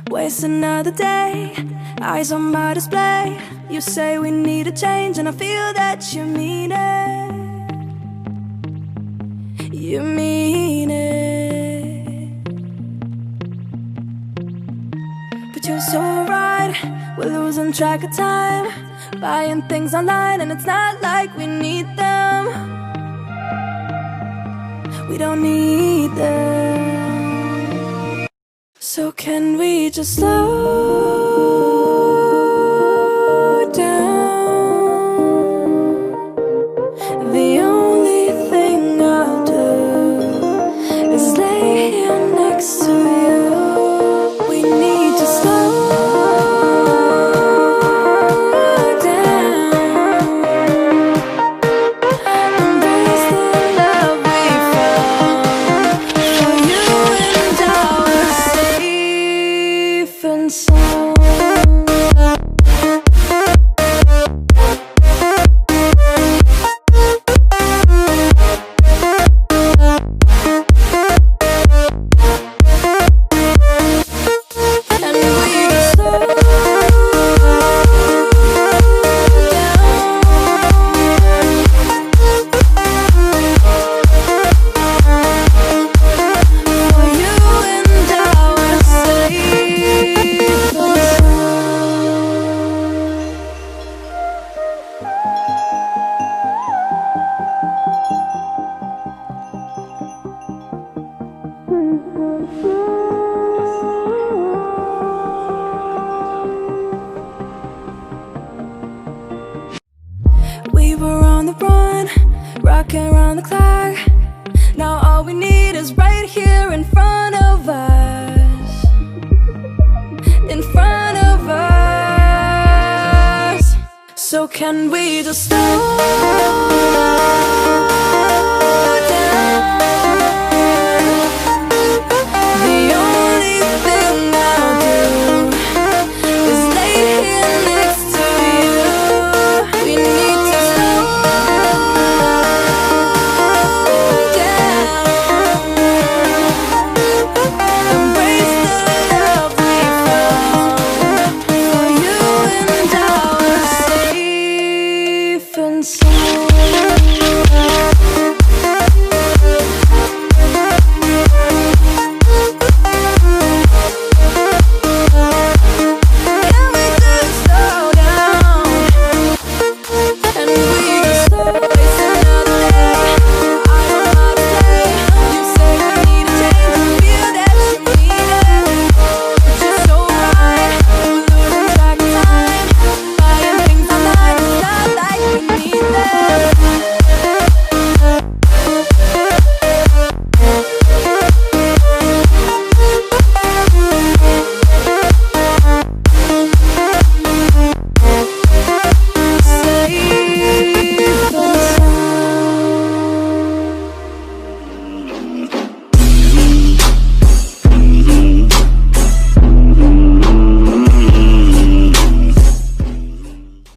Waste another day, eyes on my display. You say we need a change, and I feel that you mean it. You mean it. But you're so right, we're losing track of time, buying things online, and it's not like we need them. We don't need them. So can we just slow down? The only thing I'll do is lay here next to you. We need to slow down, embrace the love we found. For you and I were safe and sound. We were on the run, rocking around the clock. Now all we need is right here in front of us. In front of us. So can we just slow